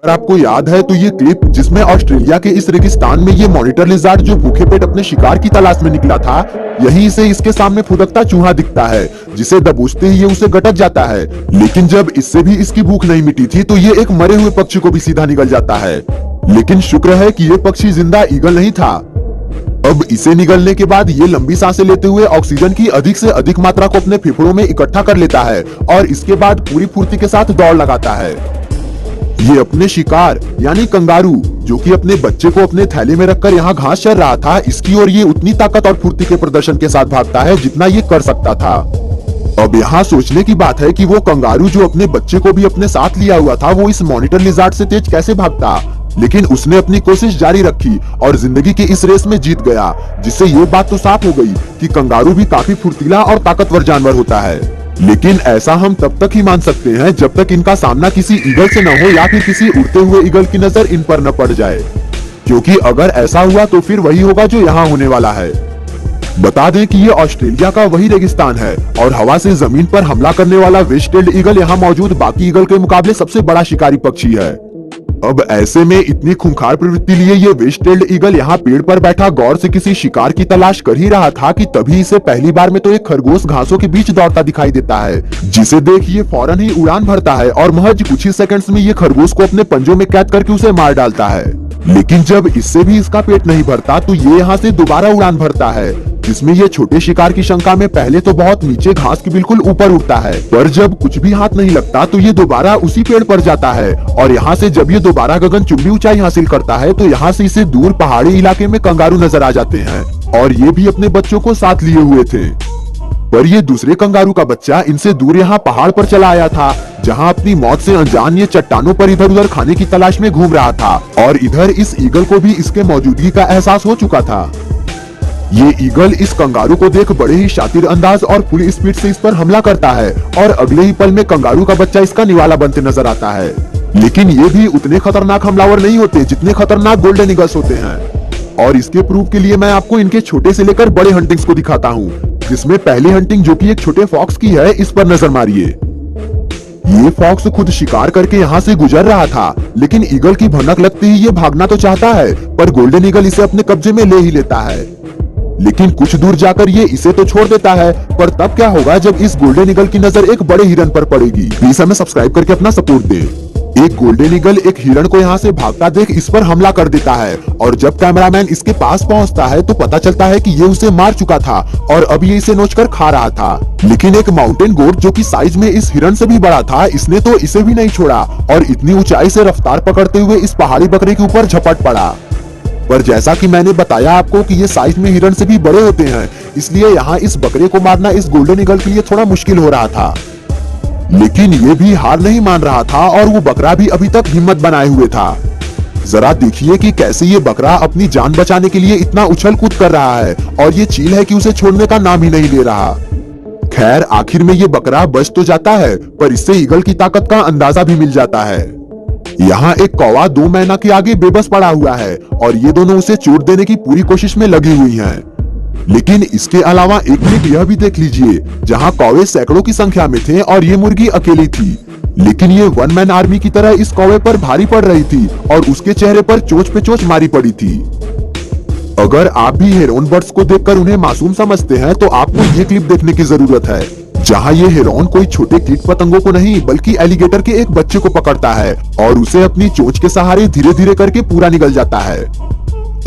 अगर आपको याद है तो ये क्लिप जिसमें ऑस्ट्रेलिया के इस रेगिस्तान में ये मॉनिटर लिजार्ड जो भूखे पेट अपने शिकार की तलाश में निकला था, यहीं से इसके सामने फुदकता चूहा दिखता है जिसे दबोचते ही ये उसे गटक जाता है। लेकिन जब इससे भी इसकी भूख नहीं मिटी थी तो ये एक मरे हुए पक्षी को भी सीधा निगल जाता है। लेकिन शुक्र है कि ये पक्षी जिंदा ईगल नहीं था। अब इसे निगलने के बाद ये लंबी सांसें लेते हुए ऑक्सीजन की अधिक से अधिक मात्रा को अपने फेफड़ों में इकट्ठा कर लेता है और इसके बाद पूरी फुर्ती के साथ दौड़ लगाता है। ये अपने शिकार यानी कंगारू जो कि अपने बच्चे को अपने थैले में रखकर यहाँ घास चर रहा था, इसकी ओर ये उतनी ताकत और फुर्ती के प्रदर्शन के साथ भागता है जितना ये कर सकता था। अब यहाँ सोचने की बात है कि वो कंगारू जो अपने बच्चे को भी अपने साथ लिया हुआ था, वो इस मॉनिटर लिजार्ड से तेज कैसे भागता। लेकिन उसने अपनी कोशिश जारी रखी और जिंदगी की इस रेस में जीत गया, जिससे ये बात तो साफ हो गई कि कंगारू भी काफी फुर्तीला और ताकतवर जानवर होता है। लेकिन ऐसा हम तब तक ही मान सकते हैं जब तक इनका सामना किसी ईगल से न हो या फिर किसी उड़ते हुए ईगल की नजर इन पर न पड़ जाए, क्योंकि अगर ऐसा हुआ तो फिर वही होगा जो यहाँ होने वाला है। बता दें कि ये ऑस्ट्रेलिया का वही रेगिस्तान है और हवा से जमीन पर हमला करने वाला वेस्ट टेल्ड ईगल यहाँ मौजूद बाकी ईगल के मुकाबले सबसे बड़ा शिकारी पक्षी है। अब ऐसे में इतनी खूंखार प्रवृत्ति लिए ये वेस्ट टेल्ड ईगल यहाँ पेड़ पर बैठा गौर से किसी शिकार की तलाश कर ही रहा था कि तभी इसे पहली बार में तो एक खरगोश घासों के बीच दौड़ता दिखाई देता है, जिसे देख ये फौरन ही उड़ान भरता है और महज कुछ ही सेकंड्स में ये खरगोश को अपने पंजों में कैद करके उसे मार डालता है। लेकिन जब इससे भी इसका पेट नहीं भरता तो ये यहाँ से दोबारा उड़ान भरता है, जिसमें ये छोटे शिकार की शंका में पहले तो बहुत नीचे घास के बिल्कुल ऊपर उठता है, पर जब कुछ भी हाथ नहीं लगता तो ये दोबारा उसी पेड़ पर जाता है। और यहाँ से जब ये दोबारा गगनचुंबी ऊंचाई हासिल करता है तो यहाँ से इसे दूर पहाड़ी इलाके में कंगारू नजर आ जाते हैं और ये भी अपने बच्चों को साथ लिए हुए थे। पर ये दूसरे कंगारू का बच्चा इनसे दूर यहाँ पहाड़ पर चला आया था, जहाँ अपनी मौत से अनजान ये चट्टानों पर इधर उधर खाने की तलाश में घूम रहा था और इधर इस ईगल को भी इसके मौजूदगी का एहसास हो चुका था। ये ईगल इस कंगारू को देख बड़े ही शातिर अंदाज और फुल स्पीड से इस पर हमला करता है और अगले ही पल में कंगारू का बच्चा इसका निवाला बनते नजर आता है। लेकिन ये भी उतने खतरनाक हमलावर नहीं होते जितने खतरनाक गोल्डन ईगल्स होते हैं। और इसके प्रूफ के लिए मैं आपको इनके छोटे से लेकर बड़े हंटिंग्स को दिखाता हूँ, जिसमें पहली हंटिंग जो कि एक छोटे फॉक्स की है, इस पर नजर मारिए। ये फॉक्स खुद शिकार करके यहाँ से गुजर रहा था, लेकिन ईगल की भनक लगते ही ये भागना तो चाहता है, पर गोल्डन ईगल इसे अपने कब्जे में ले ही लेता है। लेकिन कुछ दूर जाकर ये इसे तो छोड़ देता है, पर तब क्या होगा जब इस गोल्डन ईगल की नजर एक बड़े हिरन पर पड़ेगी। प्लीज हमें सब्सक्राइब करके अपना सपोर्ट दें। एक गोल्डन ईगल एक हिरण को यहाँ से भागता देख इस पर हमला कर देता है और जब कैमरामैन इसके पास पहुँचता है तो पता चलता है कि ये उसे मार चुका था और अब ये इसे नोचकर खा रहा था। लेकिन एक माउंटेन गोट जो कि साइज में इस हिरण से भी बड़ा था, इसने तो इसे भी नहीं छोड़ा और इतनी ऊंचाई से रफ्तार पकड़ते हुए इस पहाड़ी बकरे के ऊपर झपट पड़ा। पर जैसा कि मैंने बताया आपको कि ये साइज में हिरण से भी बड़े होते हैं, इसलिए यहाँ इस बकरे को मारना इस गोल्डन ईगल के लिए थोड़ा मुश्किल हो रहा था। लेकिन ये भी हार नहीं मान रहा था और वो बकरा भी अभी तक हिम्मत बनाए हुए था। जरा देखिए कि कैसे ये बकरा अपनी जान बचाने के लिए इतना उछल कूद कर रहा है और ये चील है कि उसे छोड़ने का नाम ही नहीं ले रहा। खैर आखिर में ये बकरा बच तो जाता है, पर इससे ईगल की ताकत का अंदाजा भी मिल जाता है। यहाँ एक कौवा 2 मैना के आगे बेबस पड़ा हुआ है और ये दोनों उसे चोट देने की पूरी कोशिश में लगी हुई हैं। लेकिन इसके अलावा एक मिनट यह भी देख लीजिए, जहाँ कौवे सैकड़ों की संख्या में थे और ये मुर्गी अकेली थी, लेकिन ये 1 मैन आर्मी की तरह इस कौवे पर भारी पड़ रही थी और उसके चेहरे पर चोंच पे चोंच मारी पड़ी थी। अगर आप भी हेरोन बर्ड्स को देखकर उन्हें मासूम समझते हैं तो आपको ये क्लिप देखने की जरूरत है, जहाँ ये हेरोन कोई छोटे कीट पतंगों को नहीं बल्कि एलिगेटर के एक बच्चे को पकड़ता है और उसे अपनी चोंच के सहारे धीरे धीरे करके पूरा निगल जाता है।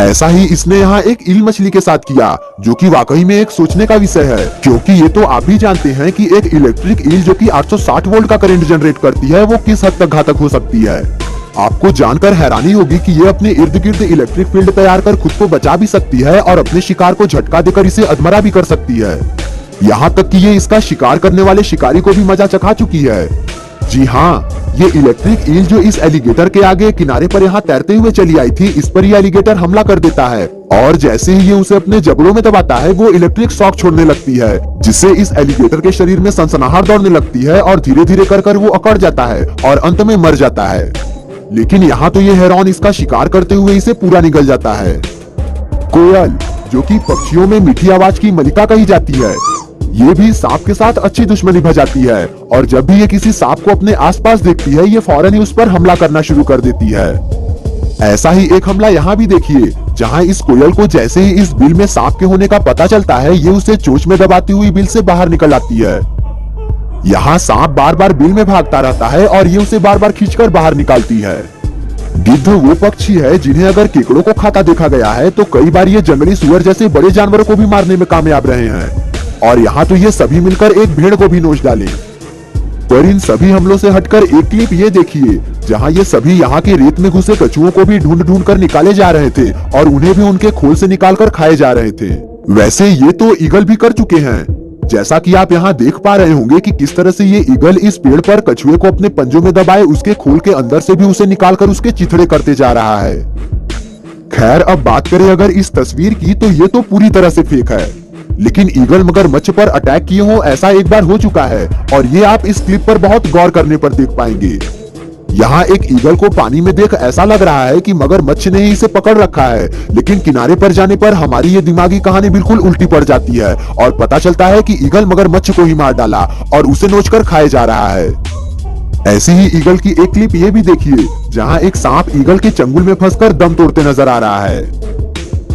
ऐसा ही इसने यहाँ एक ईल मछली के साथ किया, जो कि वाकई में एक सोचने का विषय है, क्योंकि ये तो आप भी जानते हैं कि एक इलेक्ट्रिक ईल जो कि 860 वोल्ट का करंट जनरेट करती है, वो किस हद तक घातक हो सकती है। आपको जानकर हैरानी होगी कि ये अपने इर्द गिर्द इलेक्ट्रिक फील्ड तैयार कर खुद को बचा भी सकती है और अपने शिकार को झटका देकर इसे अधमरा भी कर सकती है। यहाँ तक कि ये इसका शिकार करने वाले शिकारी को भी मजा चखा चुकी है। जी हाँ, ये इलेक्ट्रिक ईल जो इस एलिगेटर के आगे किनारे पर यहाँ तैरते हुए चली आई थी, इस पर ये एलिगेटर हमला कर देता है और जैसे ही ये उसे अपने जबड़ों में दबाता है, वो इलेक्ट्रिक शॉक छोड़ने लगती है, जिससे इस एलिगेटर के शरीर में सनसनाहट दौड़ने लगती है और धीरे धीरे कर वो अकड़ जाता है और अंत में मर जाता है। लेकिन यहाँ तो ये हेरोन इसका शिकार करते हुए इसे पूरा निगल जाता है। कोयल, जो कि पक्षियों में मीठी आवाज की मलिका कही जाती है, ये भी सांप के साथ अच्छी दुश्मनी भजाती है और जब भी ये किसी सांप को अपने आसपास देखती है, ये फौरन ही उस पर हमला करना शुरू कर देती है। ऐसा ही एक हमला यहाँ भी देखिए, जहाँ इस कोयल को जैसे ही इस बिल में सांप के होने का पता चलता है, ये उसे चोंच में दबाती हुई बिल से बाहर निकल आती है। यहाँ सांप बार बार बिल में भागता रहता है और ये उसे बार बार खींचकर बाहर निकालती है। गिद्ध वो पक्षी है जिन्हें अगर केकड़ों को खाता देखा गया है तो कई बार ये जंगली सुअर जैसे बड़े जानवरों को भी मारने में कामयाब रहे हैं और यहाँ तो ये सभी मिलकर एक भेड़ को भी नोच डाले। पर इन सभी हमलों से हटकर एक क्लिप ये देखिए, जहाँ ये सभी यहाँ के रेत में घुसे कछुओं को भी ढूंढ ढूंढ कर निकाले जा रहे थे और उन्हें भी उनके खोल से निकाल कर खाए जा रहे थे। वैसे ये तो ईगल भी कर चुके हैं, जैसा कि आप यहाँ देख पा रहे होंगे कि किस तरह से ये ईगल इस पेड़ पर कछुए को अपने पंजों में दबाए उसके खोल के अंदर से भी उसे निकालकर उसके चिथड़े करते जा रहा है। खैर, अब बात करें अगर इस तस्वीर की, तो ये तो पूरी तरह से फेक है, लेकिन ईगल मगरमच्छ पर अटैक किए हो ऐसा एक बार हो चुका है और ये आप इस क्लिप पर बहुत गौर करने पर देख पाएंगे। यहाँ एक ईगल को पानी में देख ऐसा लग रहा है कि मगरमच्छ ने ही इसे पकड़ रखा है, लेकिन किनारे पर जाने पर हमारी ये दिमागी कहानी बिल्कुल उल्टी पड़ जाती है और पता चलता है कि ईगल मगरमच्छ को ही मार डाला और उसे नोचकर खाए जा रहा है। ऐसी ही ईगल की एक क्लिप ये भी देखिए, जहाँ एक सांप ईगल के चंगुल में फंसकर दम तोड़ते नजर आ रहा है।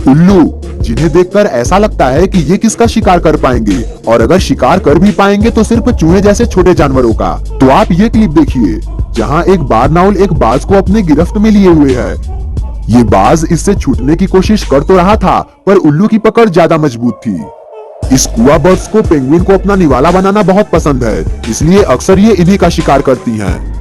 उल्लू, जिन्हें देखकर ऐसा लगता है कि ये किसका शिकार कर पाएंगे और अगर शिकार कर भी पाएंगे तो सिर्फ चूहे जैसे छोटे जानवरों का। तो आप ये क्लिप देखिए, जहां एक बारनाउल एक बाज को अपने गिरफ्त में लिए हुए है। ये बाज इससे छूटने की कोशिश कर तो रहा था, पर उल्लू की पकड़ ज्यादा मजबूत थी। इस कुआ बर्ड्स को पेंगुइन को अपना निवाला बनाना बहुत पसंद है, इसलिए अक्सर ये इन्हीं का शिकार करती हैं।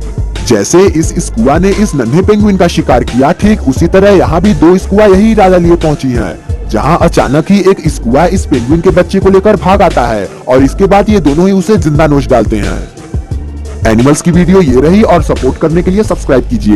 जैसे इस स्कुआ ने इस नन्हे पेंगुइन का शिकार किया, ठीक उसी तरह यहाँ भी दो स्कुआ यही इरादा लिए पहुंची हैं, जहां अचानक ही एक स्कुआ इस पेंगुइन के बच्चे को लेकर भाग आता है और इसके बाद ये दोनों ही उसे जिंदा नोच डालते हैं। एनिमल्स की वीडियो ये रही और सपोर्ट करने के लिए सब्सक्राइब कीजिए।